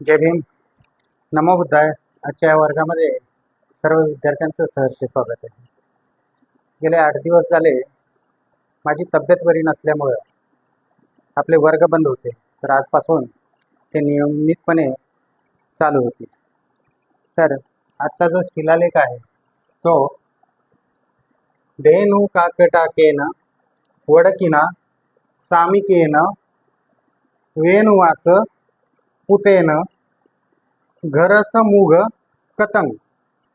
जय भीम. नमो बुद्धाय. आजच्या या वर्गामध्ये सर्व विद्यार्थ्यांचं सहर्ष स्वागत आहे. गेले 8 दिवस झाले माझी तब्येत बरी नसल्यामुळं आपले वर्ग बंद होते, तर आजपासून ते नियमितपणे चालू होतील. तर आजचा जो शिलालेख आहे तो धेनु काकटाकेन वडकिना सामिकेन वेणुवास पुतेन घरस मुघ कतंग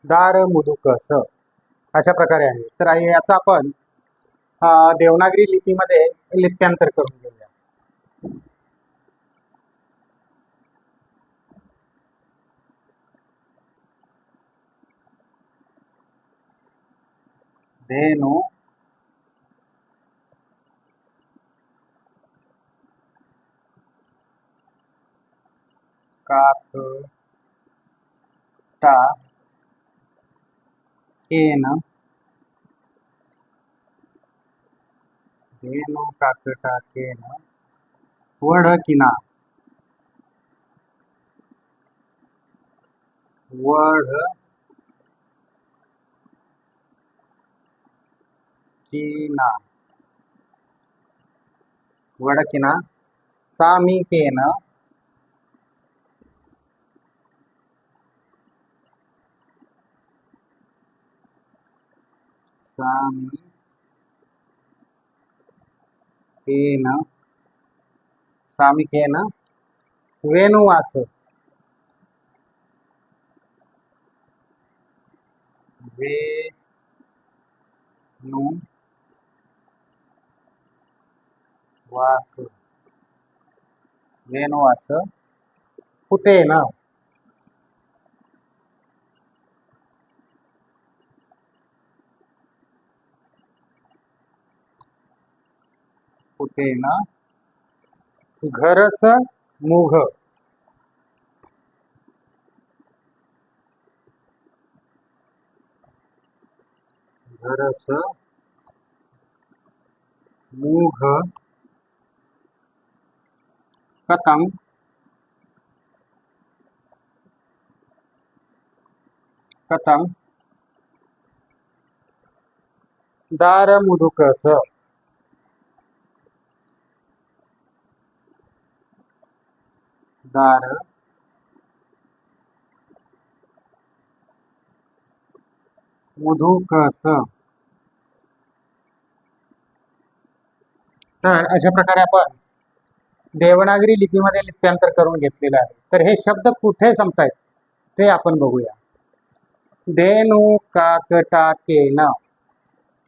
दार मुदुकस अशा प्रकारे आहे. तर याचा आपण देवनागरी लिपीमध्ये लिप्यांतर करून घेऊया. धेनु काकटा केन धेनु काकटाकेन वडकिना वडकिना सामिकेन सामिकेन वेणुवास वेणुवास पुतेन घरस मुघ कतंग दार मुदुकस तर अशा प्रकारे आपण देवनागरी लिपीमध्ये लिप्यांतर करून घेतलेलं आहे. तर हे शब्द कुठे संपतायत ते आपण बघूया. धेनु काकटाकेन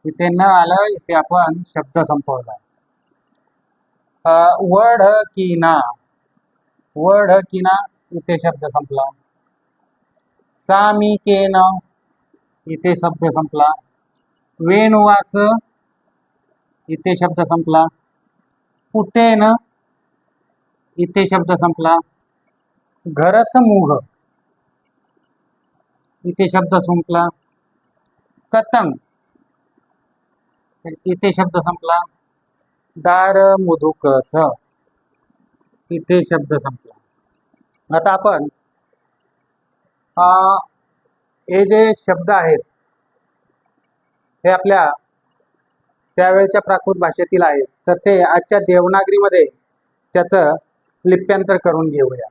इथे न आलं, इथे आपण शब्द संपवला. वडकिना इथे शब्द संपला. सामिकेन इथे शब्द संपला. वेणुवास इथे शब्द संपला. पुतेन इथे शब्द संपला. घरस मुघ इथे शब्द संपला. कतंग इथे शब्द संपला. दार मुदुकस इथे शब्द संपला. आता आपण हे जे शब्द आहेत हे आपल्या त्यावेळच्या प्राकृत भाषेतील आहेत, तर ते आजच्या देवनागरीमध्ये त्याचं लिप्यांतर करून घेऊया.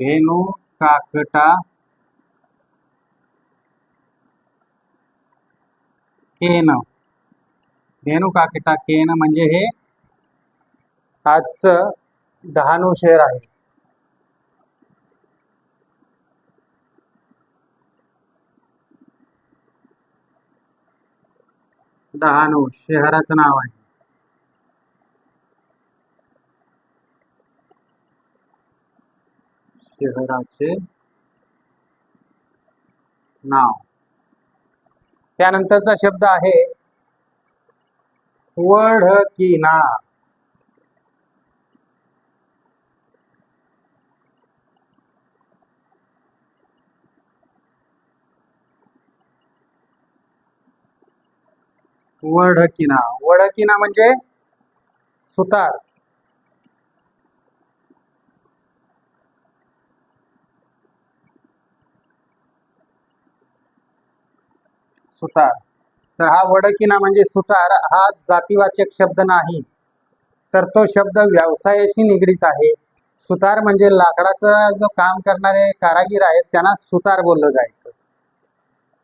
धेनु काकटा केन धेनु काकटा केन म्हणजे हे आजचं डहाणू शहर आहे. डहाणू शहराचं नाव आहे. शहराचे नाव. त्यानंतरचा शब्द आहे वडकिना. वढकिना. वढकिना म्हणजे सुतार. सुतार. तर हा वडकिना म्हणजे सुतार हा जातीवाचक शब्द नाही, तर तो शब्द व्यवसायाशी निगडीत आहे. सुतार म्हणजे लाकडाचं जो काम करणारे कारागीर आहेत त्यांना सुतार बोललं जायचं.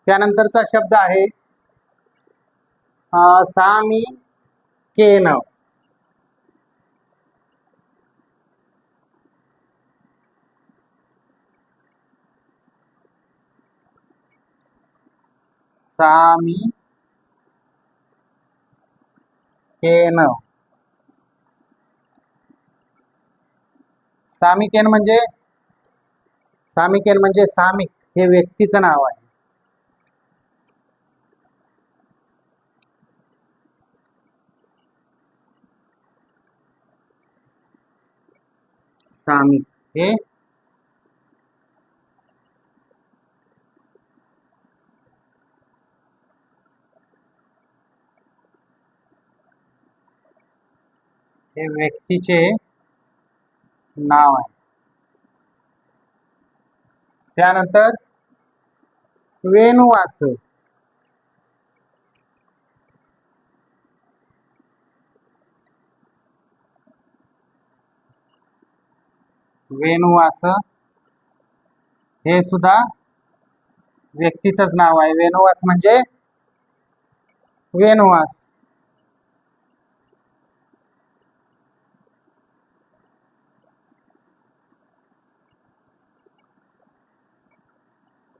त्यानंतरचा शब्द आहे सामी केन. सामी केन. सामिकेन म्हणजे सामिक हे व्यक्तीचं नाव आहे. सामिक हे व्यक्तीचे नाव आहे. त्यानंतर वेणुवास. वेणुवास हे सुद्धा व्यक्तीचंच नाव आहे. वेणुवास म्हणजे वेणुवास.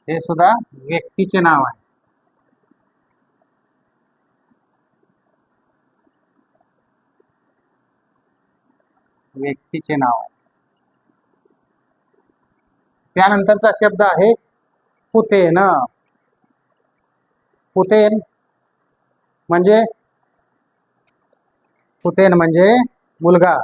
हे सुद्धा व्यक्तीचे नाव आहे. व्यक्तीचे नाव आहे. त्यानंतरचा शब्द आहे पुतेन. पुतेन म्हणजे मुलगा.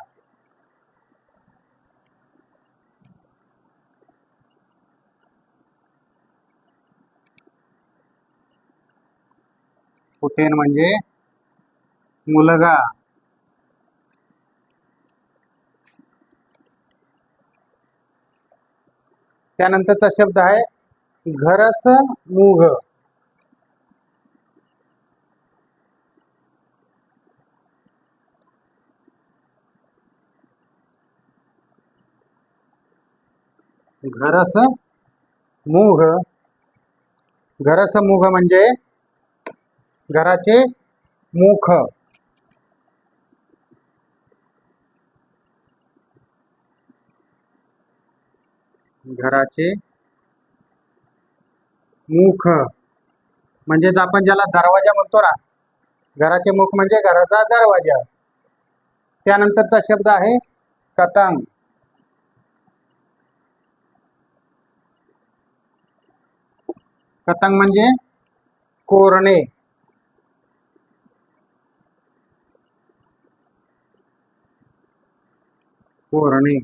पुतेन म्हणजे मुलगा. त्यानंतरचा शब्द आहे घरस मूघ. घरस मूघ. घरस मूघ म्हणजे घराचे मुख. घराचे मुख म्हणजेच आपण ज्याला दरवाजा म्हणतो ना, घराचे मुख म्हणजे घराचा दरवाजा. त्यानंतरचा शब्द आहे कतंग. कतंग म्हणजे कोरणे. कोरणे.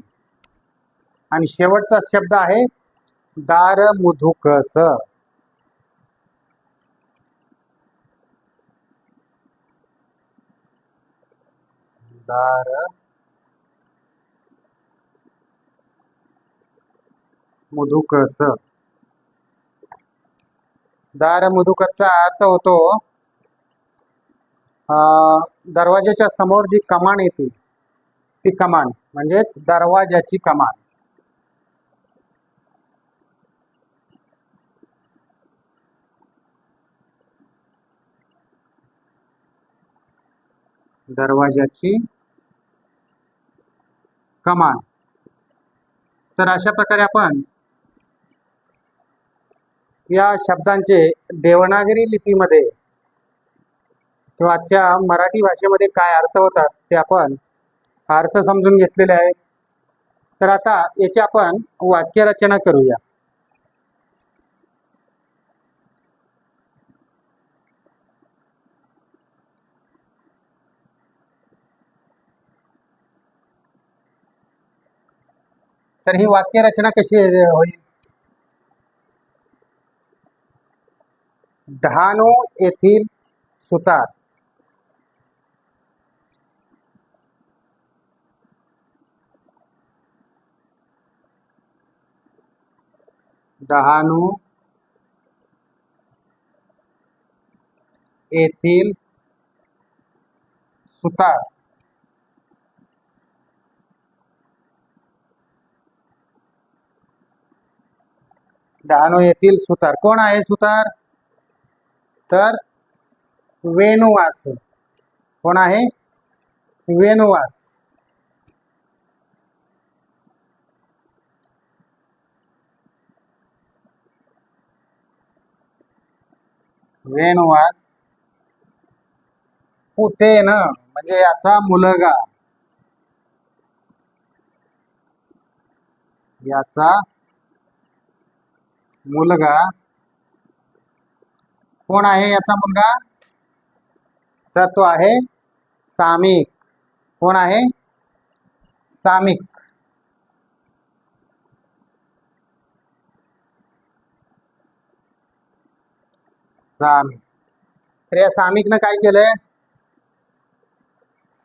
आणि शेवटचा शब्द आहे दारमुधुकस. दार मुधुकस. दारमुधुकसचा अर्थ होतो दरवाजाच्या समोर जी कमान येते ती कमान म्हणजेच दरवाजाची कमान. दरवाजाची कमान. तर अशा प्रकारे आपण या शब्दांचे देवनागरी लिपीमध्ये किंवा आजच्या मराठी भाषेमध्ये काय अर्थ होतात ते आपण अर्थ समजून घेतलेले आहे. तर आता याची आपण वाक्यरचना करूया. तर ही वाक्यरचना कशी होईल? डहाणू येथील सुतार डहाणू येथील सुतार डहाणू येथील सुतार कोण आहे सुतार? तर वेणुवास. कोण आहे? वेणुवास. वेणुवास पुतेन म्हणजे याचा मुलगा, याचा मुलगा कोण आहे? याचा मुलगा तर तो आहे सामिक. कोण आहे? सामिक. सामिक. तर या सामिकनं काय केलंय?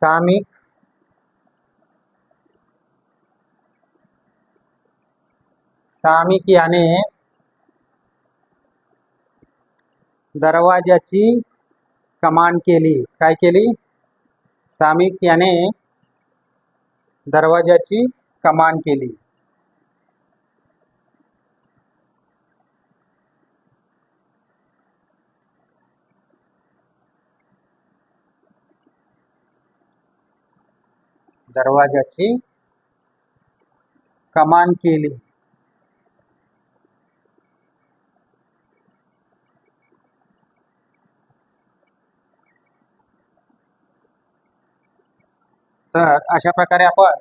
सामिक सामिक याने दरवाजाची कमान केली. काय केली? सामिक याने दरवाजाची कमान केली. दरवाजाची कमान केली. तर अशा प्रकारे आपण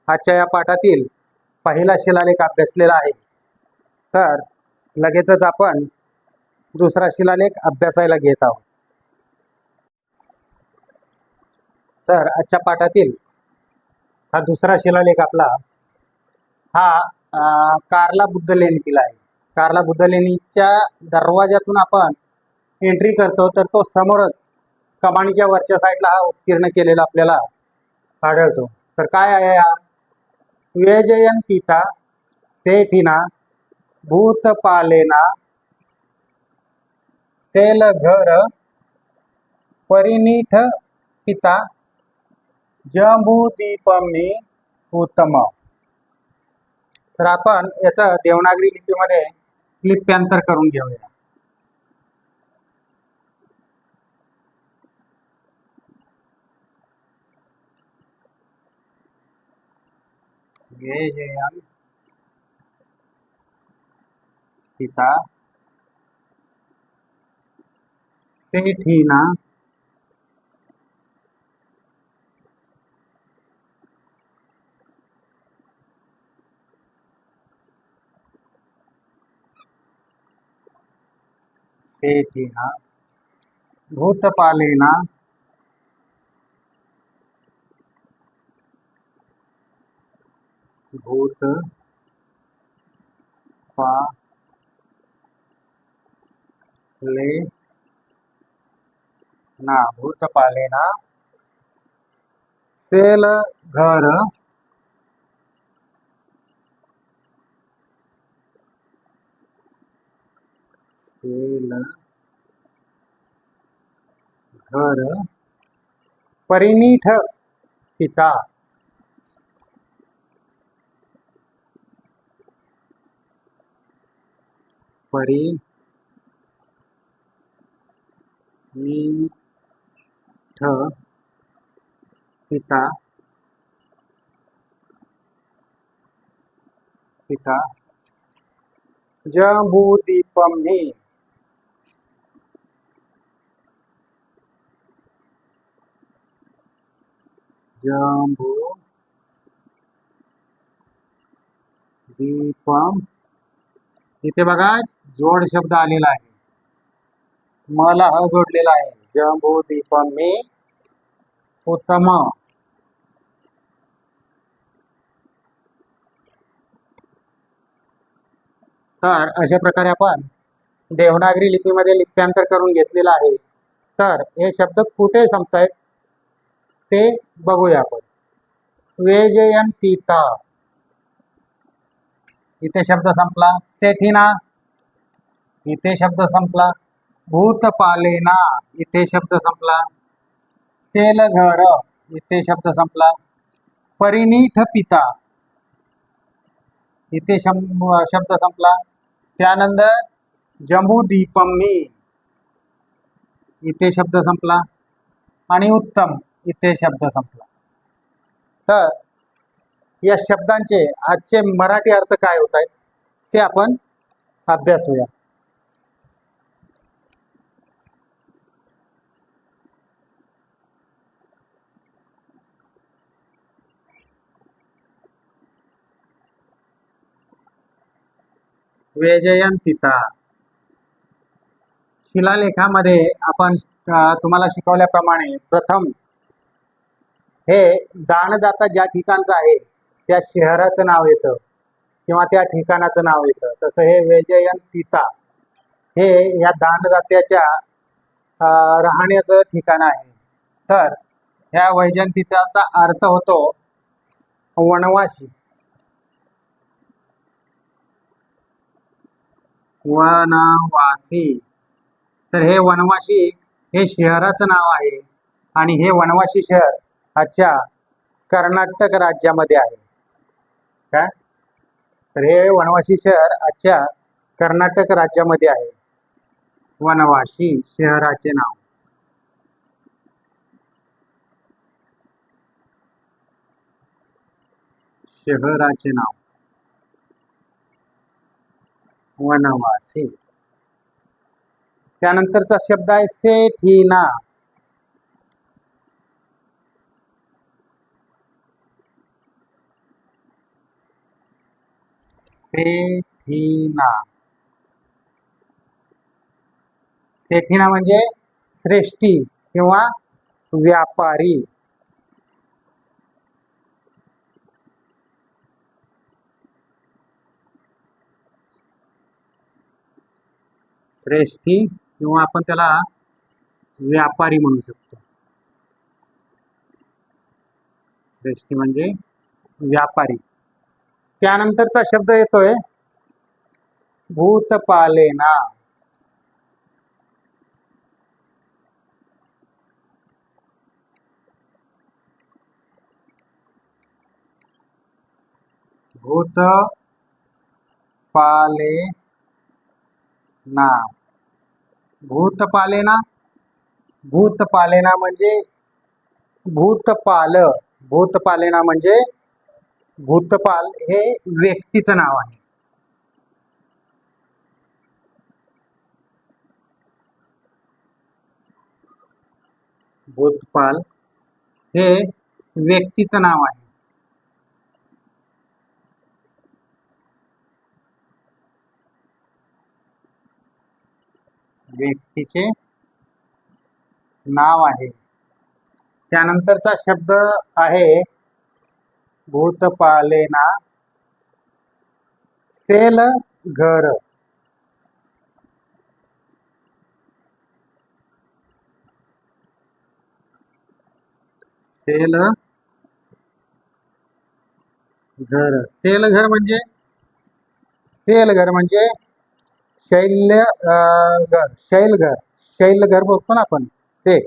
आजच्या या पाठातील पहिला शिलालेख अभ्यासलेला आहे. तर लगेचच आपण दुसरा शिलालेख अभ्यासायला घेत आहोत. तर आजच्या पाठातील हा दुसरा शिलालेख आपला हा कार्ला बुद्ध लेणीतील आहे. कार्ला बुद्ध लेणीच्या दरवाजातून आपण एंट्री करतो तर तो समोरच कमानीच्या वरच्या साईडला हा उत्कीर्ण केलेला आपल्याला आढळतो. तर काय आहे हा? व्यजयंतीता सेठीना भूतपालेना सेलघर परिनिठ पिता जंबूदीपमी उत्तम. तर आपण याचं देवनागरी लिपीमध्ये लिप्यांतर करून घेऊया. व्यजयंतीता सेठीना सेठीना भूतपालेना भूतपालेना सेलघर घर परिनिठ पिता परिनिठ पिता पिता जंबूदीपमी जंबूदीपम. इथे बघा जोड शब्द आलेला आहे. मला ह जोडलेला आहे. जंबूदीपमी उत्तम. तर अशा प्रकारे आपण देवनागरी लिपीमध्ये लिप्यांतर करून घेतलेला आहे. तर हे शब्द कुठे संपतायत ते बघूया आपण. व्यजयंतीता इथे शब्द संपला. सेठीना, इथे शब्द संपला. भूतपालेना, इथे शब्द संपला. सेलघर, इथे शब्द संपला. परिनिठ पिता, इथे शब्द संपला. त्यानंतर जम्बूदीपम्मी, इथे शब्द संपला. आणि उत्तम, इथे शब्द संपला. तर या शब्दांचे आजचे मराठी अर्थ काय होत आहेत ते आपण अभ्यासूया. वैजयंतिता. शिलालेखामध्ये आपण तुम्हाला शिकवल्याप्रमाणे प्रथम हे दानदाता ज्या ठिकाणचं आहे त्या शहराचं नाव येतं किंवा त्या ठिकाणाचं नाव येतं. तसं हे वैजयंतिता हे या दानदात्याच्या राहण्याचं ठिकाण आहे. तर ह्या वैजयंतिताचा अर्थ होतो वनवासी. वनवासी. तर हे वनवासी हे शहराचं नाव आहे आणि हे वनवासी शहर आजच्या कर्नाटक राज्यामध्ये आहे. काय? तर हे वनवासी शहर आजच्या कर्नाटक राज्यामध्ये आहे. वनवासी शहराचे नाव. शहराचे नाव वनवासी. त्यानंतरचा शब्द आहे सेठीना. सेठीना. सेठीना म्हणजे श्रेष्ठी किंवा व्यापारी. श्रेष्ठी किंवा आपण त्याला व्यापारी म्हणू शकतो. श्रेष्ठी म्हणजे व्यापारी. त्यानंतरचा शब्द येतोय भूतपालेना. भूतपालेना. भूतपालेना. भूतपालेना म्हणजे भूतपाल. भूतपालेना म्हणजे भूतपाल हे व्यक्तीचं नाव आहे. भूतपाल हे व्यक्तीचं नाव आहे. व्यक्तीचे नाव आहे. त्यानंतरचा शब्द आहे भूतपालेना सेलघर. सेलघर. सेलघर म्हणजे सेलघर म्हणजे शैलघर. शैलघर. शैलघर बोलतो ना आपण ते.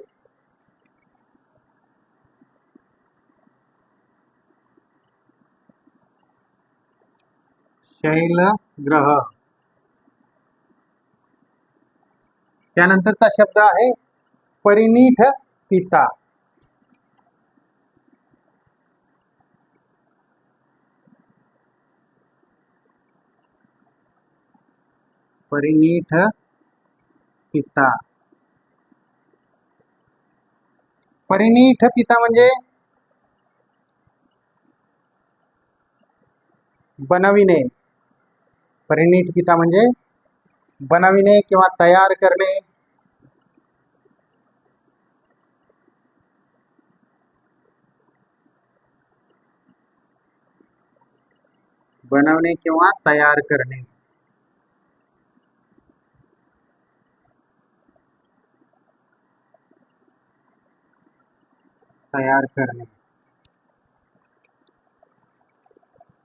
शैलग्रह. त्यानंतरचा शब्द आहे परिनिठ पिता. परिनिठ पिता. परिनिठ पिता म्हणजे बनविणे. परिनिठ पिता म्हणजे बनविणे किंवा तयार करणे. बनवणे किंवा तयार करणे. तयार करणे.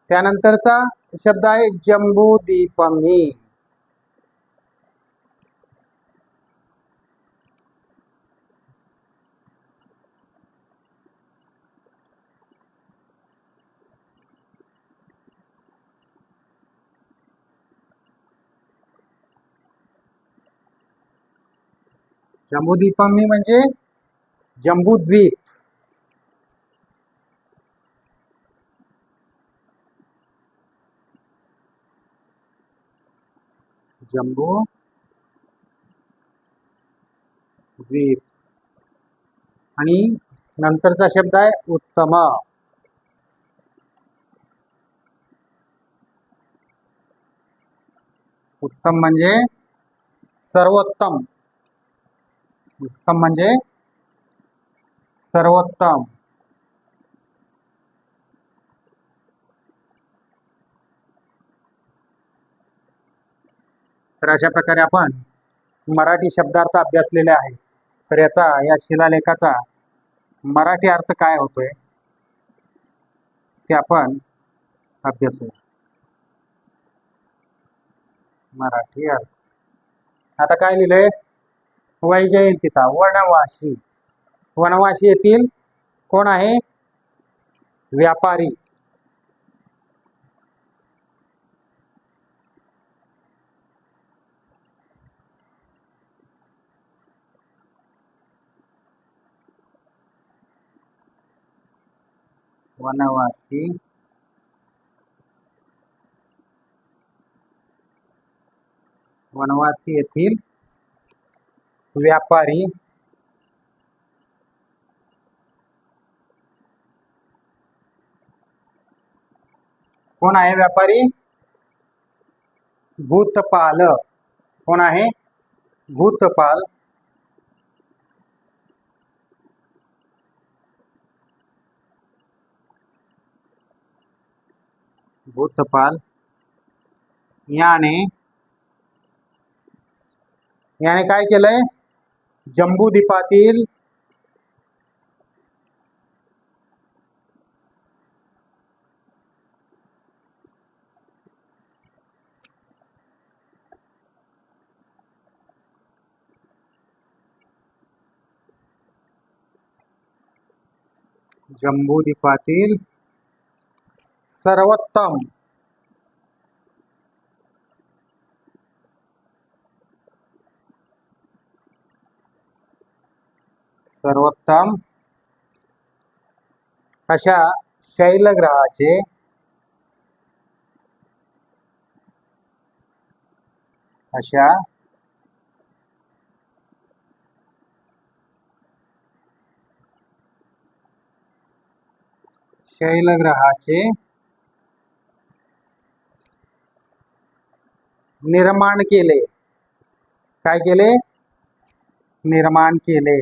त्यानंतरचा शब्द आहे जम्बूद्वीपमी. जम्बूद्वीपमी म्हणजे जम्बूद्वीप. जम्बू द्वीप. आणि नंतरचा शब्द आहे उत्तम. उत्तम म्हणजे सर्वोत्तम. उत्तम म्हणजे सर्वोत्तम. तर अशा प्रकारे आपण मराठी शब्दार्थ अभ्यासलेले आहे. तर याचा या शिलालेखाचा मराठी अर्थ काय होतोय ते आपण अभ्यासू. मराठी अर्थ आता काय लिहिलंय? वैजयंतीचा वनवासी. वनवासी येथील कोण आहे? व्यापारी. वनवासी वनवासी येथील व्यापारी कोण आहे? व्यापारी भूतपाल. कोण आहे? भूतपाल. भूतपाल याने काय केलंय? जम्बूद्वीपातील जम्बूद्वीपातील सर्वोत्तम अशा शैलग्रहाचे निर्माण केले. काय केले? निर्माण केले.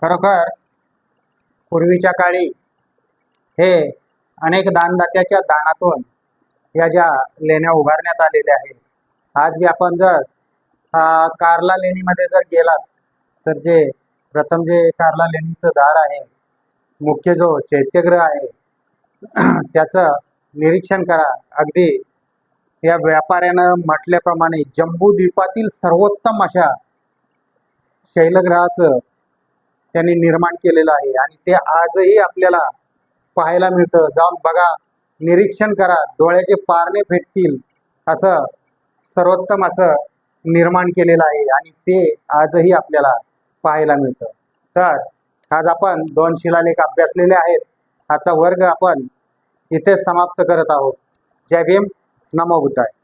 खरोखर पूर्वीच्या काळी हे अनेक दानदात्याच्या दानातून या ज्या लेण्या उभारण्यात आलेल्या आहेत. आज बी आपण जर कार्ला लेणीमध्ये जर गेलात तर जे प्रथम जे कार्ला लेणीचं दार आहे, मुख्य जो चैत्यग्रह आहे त्याचं निरीक्षण करा. अगदी या व्यापाऱ्यानं म्हटल्याप्रमाणे जम्बूद्वीपातील सर्वोत्तम अशा शैलग्रहाचं त्यांनी निर्माण केलेलं आहे आणि ते आजही आपल्याला पाहायला मिळतं. जाऊन बघा, निरीक्षण करा, डोळ्याचे पारणे फेटतील असं सर्वोत्तम असं निर्माण केलेलं आहे आणि ते आजही आपल्याला पाहायला मिळतं. तर आज आपण 2 शिलालेख अभ्यासलेले आहेत. आजचा वर्ग आपण इथेच समाप्त करत आहोत. जय भीम, नमो बुद्धाय.